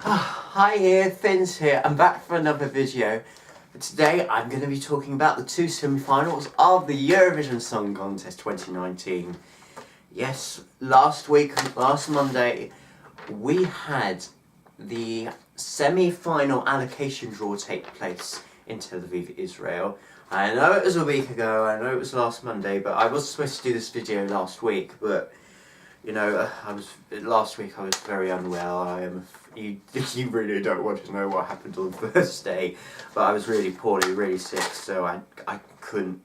Hi here, Fins here. I'm back for another video. But today I'm going to be talking about the two semi-finals of the Eurovision Song Contest 2019. Yes, last Monday, we had the semi-final allocation draw take place in Tel Aviv, Israel. I know it was a week ago, I know it was last Monday, but I was supposed to do this video last week, but you know, last week I was very unwell. You really don't want to know what happened on Thursday, but I was really poorly, really sick, so I couldn't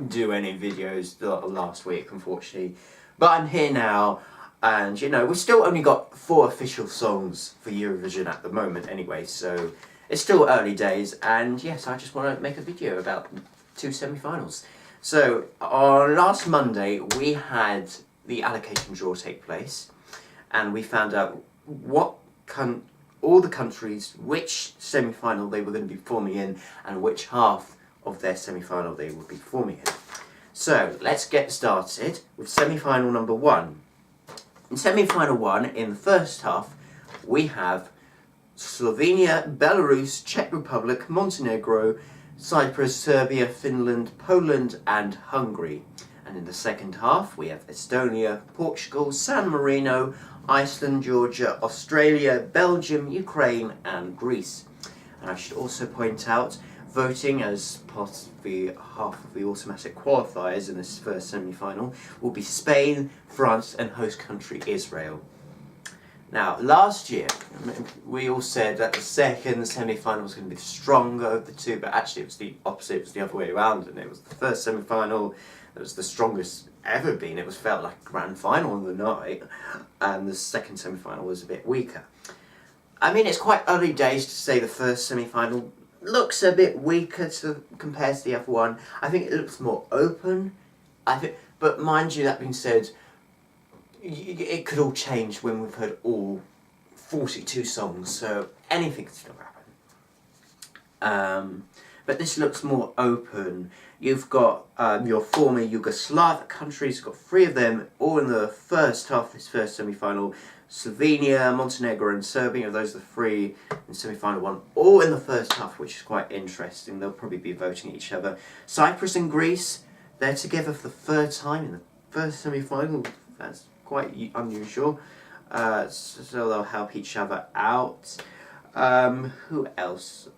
do any videos last week, unfortunately. But I'm here now, and you know, we've still only got 4 official songs for Eurovision at the moment anyway, so it's still early days, and yes, I just want to make a video about 2 semi-finals. So, on last Monday, we had the allocation draw take place, and we found out all the countries, which semi-final they were going to be performing in, and which half of their semi-final they would be performing in. So, let's get started with semi-final number 1. In semi-final 1, in the first half, we have Slovenia, Belarus, Czech Republic, Montenegro, Cyprus, Serbia, Finland, Poland and Hungary. And in the second half, we have Estonia, Portugal, San Marino, Iceland, Georgia, Australia, Belgium, Ukraine and Greece. And I should also point out, voting as part of the half of the automatic qualifiers in this first semi-final will be Spain, France and host country Israel. Now, last year, we all said that the second semi-final was going to be stronger of the two, but actually it was the opposite, it was the other way around, and it was the first semi-final that was the strongest ever been. It felt like a grand final on the night, and the second semi-final was a bit weaker. I mean, it's quite early days to say the first semi-final looks a bit weaker compared to the other one. I think it looks more open, but mind you, that being said, it could all change when we've heard all 42 songs, so anything could still happen. But this looks more open. You've got your former Yugoslav countries, you've got 3 of them, all in the first half of this first semi-final. Slovenia, Montenegro and Serbia, those are the 3 in semi-final 1, all in the first half, which is quite interesting. They'll probably be voting each other. Cyprus and Greece, they're together for the 3rd time in the first semi-final. That's quite unusual, so they'll help each other out. Who else?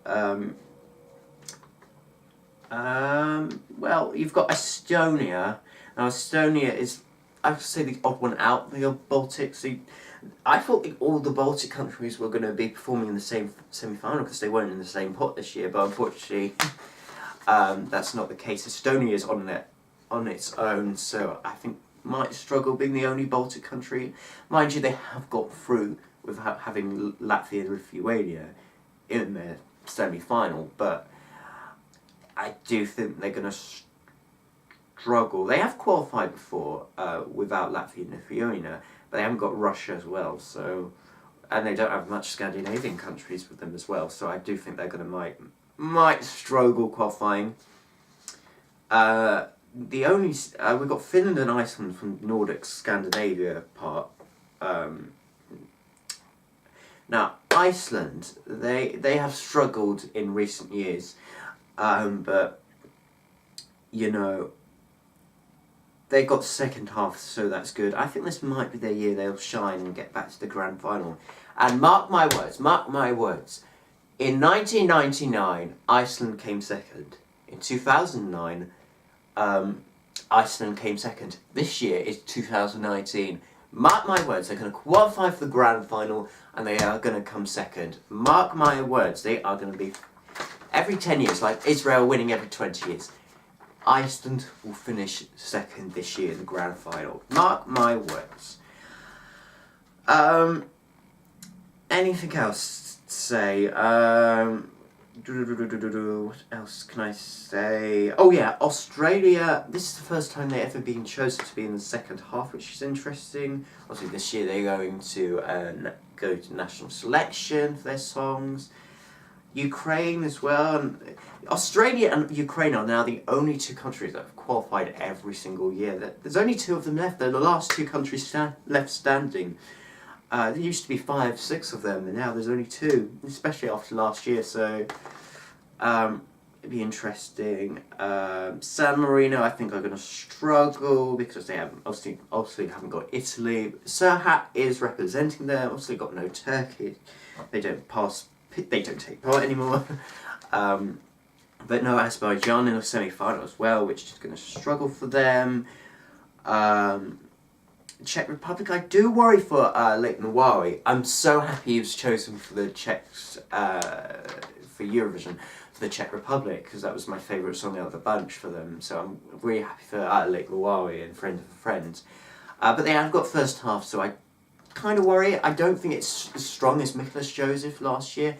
Well, you've got Estonia. Now, Estonia is, I would say, the odd one out, the Baltics. I thought all the Baltic countries were going to be performing in the same semi-final because they weren't in the same pot this year, but unfortunately, that's not the case. Estonia is on its own, so I think might struggle being the only Baltic country. Mind you, they have got through without having Latvia and Lithuania in their semi-final, but I do think they're going to struggle. They have qualified before without Latvia and Lithuania, but they haven't got Russia as well, so, and they don't have much Scandinavian countries with them as well, so I do think they're going to might struggle qualifying. We've got Finland and Iceland from Nordic Scandinavia part. Now, Iceland, they have struggled in recent years, but, you know, they got the second half, so that's good. I think this might be their year they'll shine and get back to the grand final. And mark my words, in 1999, Iceland came second. In 2009, Iceland came second. This year is 2019. Mark my words, they're going to qualify for the grand final and they are going to come second. Mark my words, they are going to be every 10 years, like Israel winning every 20 years. Iceland will finish second this year in the grand final. Mark my words. Anything else to say? What else can I say? Oh yeah, Australia. This is the first time they've ever been chosen to be in the second half, which is interesting. Obviously this year they're going to go to national selection for their songs. Ukraine as well. And Australia and Ukraine are now the only 2 countries that have qualified every single year. There's only 2 of them left. They're the last 2 countries left standing. There used to be 5, 6 of them, and now there's only 2, especially after last year. So it'd be interesting. San Marino, I think, are going to struggle because they haven't obviously haven't got Italy. Serhat is representing them. Obviously, got no Turkey. They don't take part anymore. But no Azerbaijan in the semi-final as well, which is going to struggle for them. Czech Republic, I do worry for Lake Nawari. I'm so happy he was chosen for the Czechs for Eurovision for the Czech Republic, because that was my favourite song out of the bunch for them. So I'm really happy for Lake Nawari and Friend of a Friend. But they have got first half, so I kind of worry. I don't think it's as strong as Nicholas Joseph last year.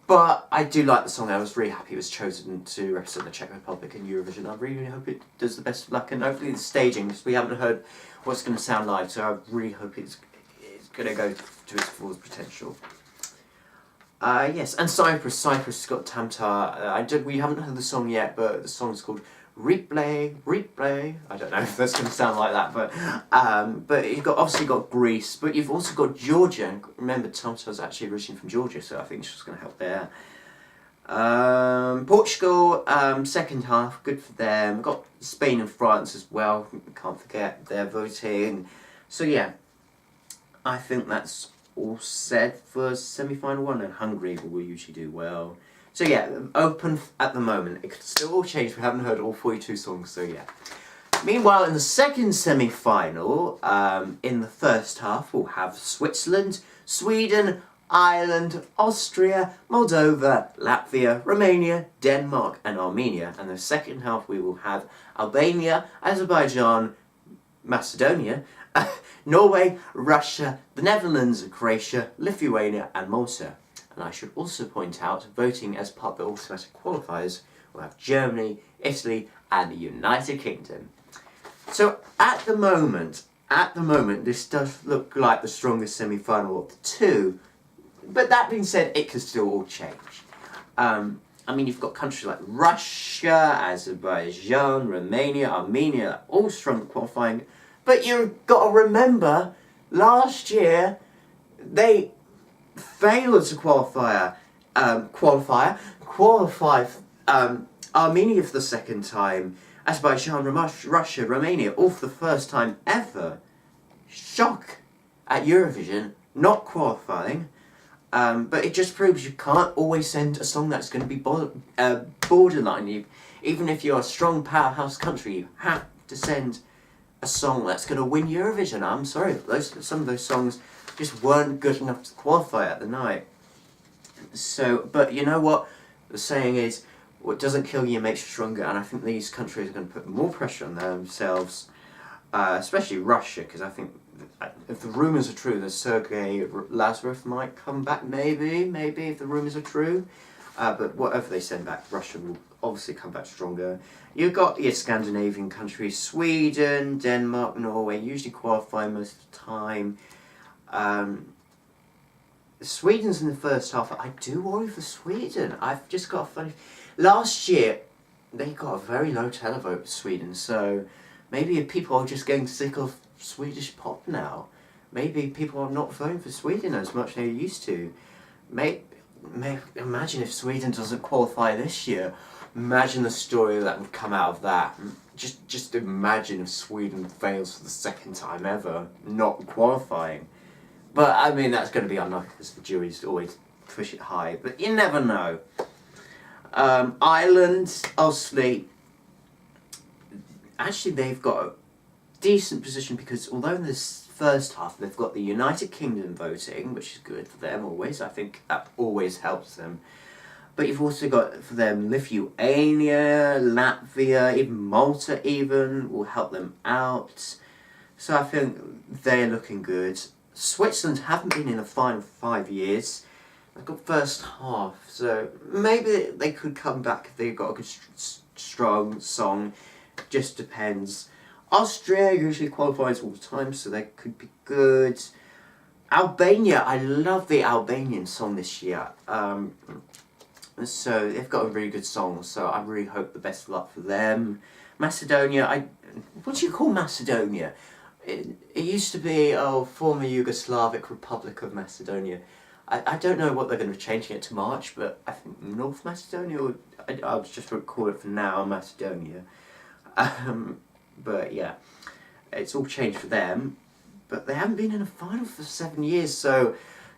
But I do like the song. I was really happy it was chosen to represent the Czech Republic in Eurovision. I really hope it does the best of luck, and hopefully the staging, because we haven't heard what it's going to sound like, so I really hope it's going to go to its full potential. Yes, and Cyprus. Cyprus has got Tamtar. We haven't heard the song yet, but the song's called Replay, Replay. I don't know if that's going to sound like that, but you've obviously got Greece, but you've also got Georgia. And remember, Tamtar's actually originally from Georgia, so I think she's going to help there. Portugal, second half, good for them. Got Spain and France as well. Can't forget their voting. So yeah, I think that's all said for semi-final 1, and Hungary will usually do well. So yeah, open at the moment. It could still all change. We haven't heard all 42 songs, so yeah. Meanwhile, in the second semi-final, in the first half, we'll have Switzerland, Sweden, Ireland, Austria, Moldova, Latvia, Romania, Denmark and Armenia. And the second half we will have Albania, Azerbaijan, Macedonia, Norway, Russia, the Netherlands, Croatia, Lithuania and Malta. And I should also point out, voting as part of the automatic qualifiers, we'll have Germany, Italy and the United Kingdom. So at the moment, this does look like the strongest semi-final of the two. But that being said, it could still all change. I mean, you've got countries like Russia, Azerbaijan, Romania, Armenia, all strong qualifying. But you've got to remember, last year, they failed to qualify Armenia for the second time, Azerbaijan, Russia, Romania, all for the first time ever. Shock at Eurovision, not qualifying. But it just proves you can't always send a song that's going to be borderline. Even if you're a strong powerhouse country, you have to send a song that's going to win Eurovision. I'm sorry, some of those songs just weren't good enough to qualify at the night. So, but you know what? The saying is, what doesn't kill you makes you stronger, and I think these countries are going to put more pressure on themselves, especially Russia, because I think if the rumours are true, that Sergei Lazarev might come back, maybe if the rumours are true. But whatever they send back, Russia will obviously come back stronger. You've got your Scandinavian countries, Sweden, Denmark, Norway, usually qualify most of the time. Sweden's in the first half. I do worry for Sweden. I've just got a funny... Last year, they got a very low televote for Sweden, so maybe if people are just getting sick of Swedish pop now, maybe people are not voting for Sweden as much as they used to. Imagine if Sweden doesn't qualify this year. Imagine the story that would come out of that. Just imagine if Sweden fails for the second time ever, not qualifying. But I mean, that's going to be unlucky because the juries always push it high. But you never know. Ireland, obviously, actually they've got a decent position because although in this first half they've got the United Kingdom voting, which is good for them always, I think that always helps them. But you've also got for them Lithuania, Latvia, even Malta even will help them out. So I think they're looking good. Switzerland haven't been in a final for 5 years. They've got first half, so maybe they could come back if they've got a good strong song. Just depends. Austria usually qualifies all the time, so they could be good. Albania, I love the Albanian song this year. So they've got a really good song, so I really hope the best of luck for them. Macedonia, what do you call Macedonia? it used to be, oh, former Yugoslavic Republic of Macedonia. I don't know what they're going to be changing it to March, but I think North Macedonia, or I'll just call it for now Macedonia. But yeah, it's all changed for them, but they haven't been in a final for 7 years, so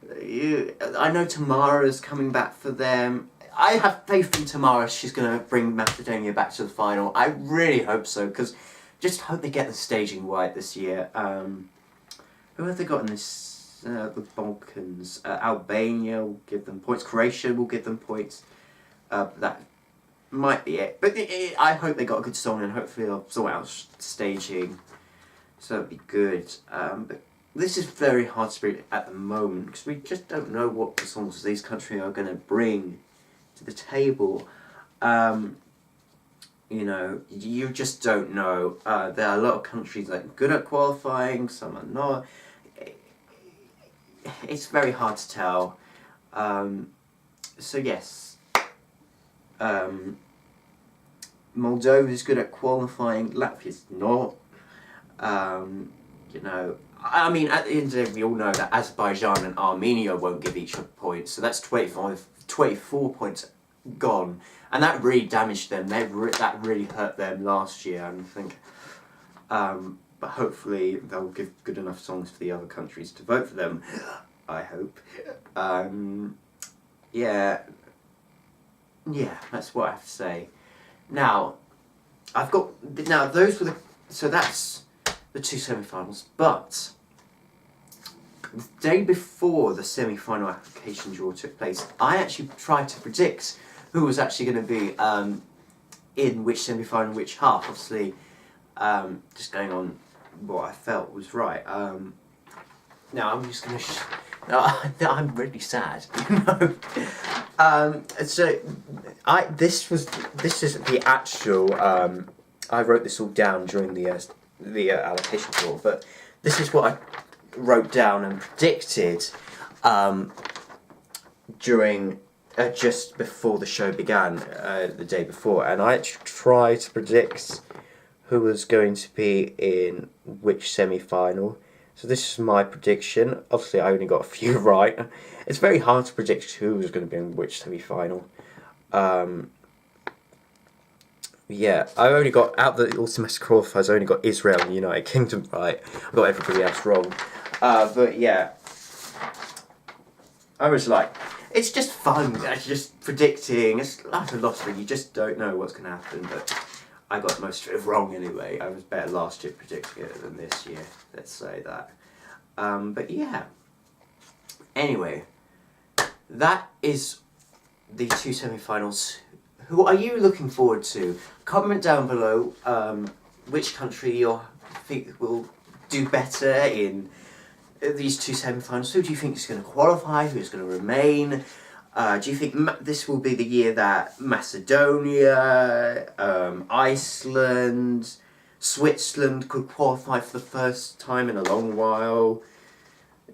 I know Tamara's coming back for them. I have faith in Tamara. She's going to bring Macedonia back to the final. I really hope so, because just hope they get the staging right this year. Who have they got in this? The Balkans. Albania will give them points. Croatia will give them points. That might be it. But I hope they got a good song, and hopefully they'll sort out staging. So it'll be good. But this is very hard to predict at the moment, because we just don't know what the songs these countries are going to bring to the table. You know, you just don't know. There are a lot of countries that are good at qualifying, some are not. It's very hard to tell. So yes, Moldova is good at qualifying, Latvia's not. You know, I mean, at the end of the day, we all know that Azerbaijan and Armenia won't give each other points, so that's 24 points gone, and that really damaged them. That really hurt them last year, and I think. But hopefully they'll give good enough songs for the other countries to vote for them. I hope. Yeah, that's what I have to say. Now, those were so that's the two semi-finals, but the day before the semi-final application draw took place, I actually tried to predict who was actually going to be in which semi-final, which half. Obviously, just going on what I felt was right. Now I'm just going to. I'm really sad, you know. So this is the actual. I wrote this all down during the allocation tour, but this is what I wrote down and predicted during just before the show began, the day before, and I actually tried to predict who was going to be in which semi-final. So this is my prediction. Obviously I only got a few right. It's very hard to predict who was going to be in which semi-final. Yeah, I only got, out the automatic qualifiers, I only got Israel and the United Kingdom right. I got everybody else wrong. But yeah, I was like, it's just fun, it's just predicting. It's like a lottery, you just don't know what's going to happen, but I got most of it wrong anyway. I was better last year predicting it than this year, let's say that. But yeah, anyway, that is the two semi-finals. Who are you looking forward to? Comment down below which country you think will do better in these two semi-finals. Who do you think is going to qualify? Who's going to remain? Do you think this will be the year that Macedonia, Iceland, Switzerland could qualify for the first time in a long while?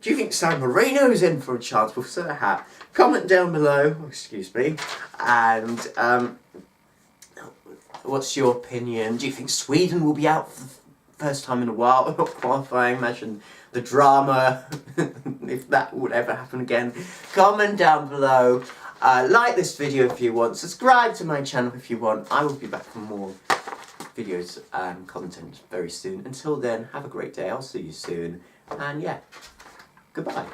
Do you think San Marino's in for a chance? We'll sort of have. Comment down below, excuse me, and what's your opinion? Do you think Sweden will be out for the first time in a while, not qualifying? Imagine the drama, if that would ever happen again. Comment down below, like this video if you want, subscribe to my channel if you want. I will be back for more videos and content very soon. Until then, have a great day, I'll see you soon, and yeah, goodbye.